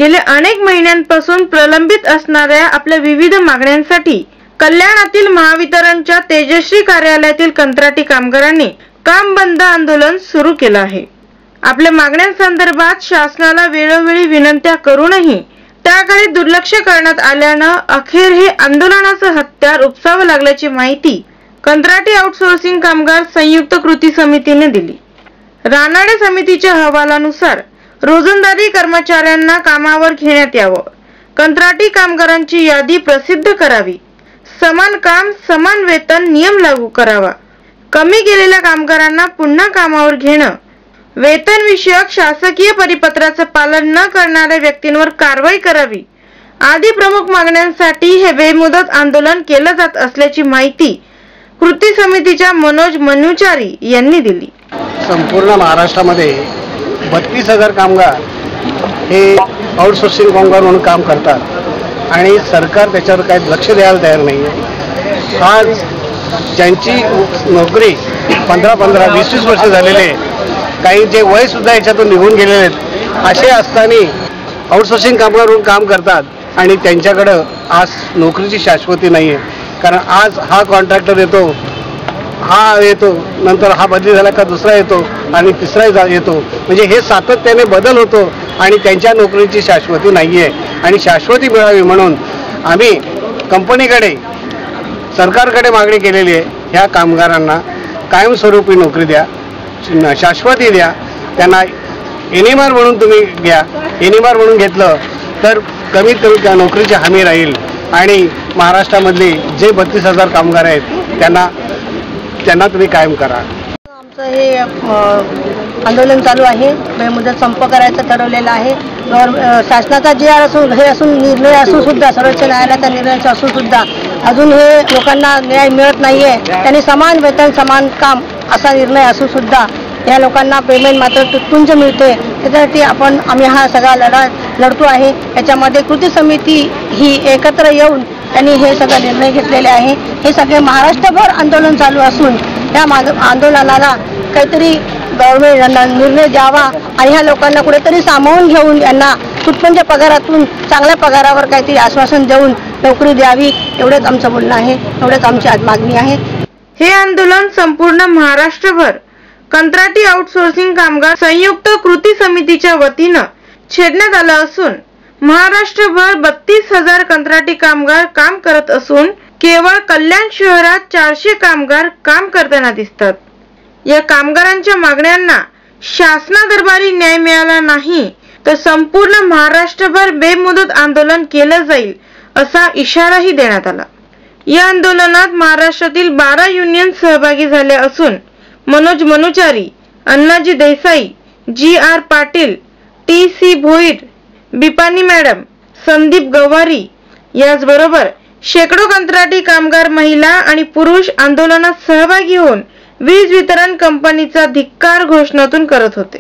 गेल्या अनेक महिन्यांपासून प्रलंबित असणाऱ्या आपल्या विविध मागण्यांसाठी कल्याणातील महावितरणच्या तेजश्री कार्यालयातील कंत्राटी कामगारांनी काम बंद आंदोलन सुरू केलं आहे। आपल्या मागण्यांसंदर्भात शासनाला वेळोवेळी विनंत्या करूनही त्याकडे दुर्लक्ष करण्यात आल्यानं अखेर हे आंदोलनाचं हत्यार उपसावं लागल्याची माहिती कंत्राटी आउटसोर्सिंग कामगार संयुक्त कृती समितीने दिली। रानाडे समितीच्या अहवालानुसार रोजंदारी कर्मचाऱ्यांना कामावर घेण्यात यावं, कंत्राटी कामगारांची यादी प्रसिद्ध करावी, समान काम समान वेतन नियम लागू करावा, कमी केलेल्या कामगारांना पुन्हा कामावर घेणं, वेतन विषयक शासकीय परिपत्राचं पालन न करणाऱ्या व्यक्तींवर कारवाई करावी आदी प्रमुख मागण्यांसाठी हे बेमुदत आंदोलन केलं जात असल्याची माहिती कृती समितीच्या मनोज मनुचारी यांनी दिली। संपूर्ण महाराष्ट्रामध्ये 32,000 कामगार हे आउटसोर्सिंग कामगार म्हणून काम करतात आणि सरकार त्याच्यावर काही लक्ष द्यायला तयार नाही आहे। आज ज्यांची नोकरी 15-15, 20-20 वर्ष झालेले, काही जे वय सुद्धा याच्यातून निघून गेलेले आहेत, असे असताना आउटसोर्सिंग कामगार म्हणून काम करतात आणि त्यांच्याकडं आज नोकरीची शाश्वती नाही आहे। कारण आज हा कॉन्ट्रॅक्टर येतो, हा येतो, नंतर हा बदली झाला का दुसरा येतो आणि तिसरा येतो, म्हणजे हे सातत्याने बदल होतो आणि त्यांच्या नोकरीची शाश्वती नाही आहे। आणि शाश्वती मिळावी म्हणून आम्ही कंपनीकडे सरकारकडे मागणी केलेली आहे, ह्या कामगारांना कायमस्वरूपी नोकरी द्या, शाश्वती द्या, त्यांना एनिमार म्हणून तुम्ही घ्या। एनिमार म्हणून घेतलं तर कमीत कमी त्या नोकरीची हमी राहील आणि महाराष्ट्रामधले जे 32,000 कामगार आहेत त्यांना तुम्ही कायम करा। आमचं हे आंदोलन चालू आहे, बेमुदत संप करायचं ठरवलेलं आहे। शासनाचा जे निर्णय असून सुद्धा, सर्वोच्च न्यायालयाचा निर्णय असून सुद्धा अजून हे लोकांना न्याय मिळत नाहीये। त्यांनी समान वेतन समान काम असा निर्णय असून सुद्धा या लोकांना पेमेंट मात्र तुटपुंज मिळते। त्यासाठी आम्ही हा सगळा लढा लढतो आहे। याच्यामध्ये कृती समिती ही एकत्र येऊन त्यांनी हे सगळे निर्णय घेतलेले आहे। हे सगळे महाराष्ट्रभर आंदोलन चालू असून या आंदोलनाला काहीतरी गव्हर्नमेंट निर्णय द्यावा आणि ह्या लोकांना कुठेतरी सामावून घेऊन यांना तुटपुंज पगारातून चांगल्या पगारावर काहीतरी आश्वासन देऊन नोकरी द्यावी, एवढेच आमचं बोलणं आहे, एवढेच आमची आज मागणी आहे। हे आंदोलन संपूर्ण महाराष्ट्रभर कंत्राटी आउटसोर्सिंग कामगार संयुक्त कृती समितीच्या वतीनं छेडण्यात आलं असून महाराष्ट्रभर 32,000 कंत्राटी कामगार काम करत असून केवळ कल्याण शहरात 400 कामगार काम करताना दिसतात। या कामगारांच्या मागण्यांना शासनादरबारी न्याय मिळाला नाही तर संपूर्ण महाराष्ट्रभर बेमुदत आंदोलन केलं जाईल असा इशाराही देण्यात आला। या आंदोलनात महाराष्ट्रातील 12 युनियन सहभागी झाले असून Manoj Manuchari, Annaji Desai, G R. Patil, T C. Bhoir, Bipani madam, Sandeep Gawari याचबरोबर शेकडो कंत्राटी कामगार महिला आणि पुरुष आंदोलनात सहभागी होऊन वीज वितरण कंपनीचा धिक्कार घोषणातून करत होते।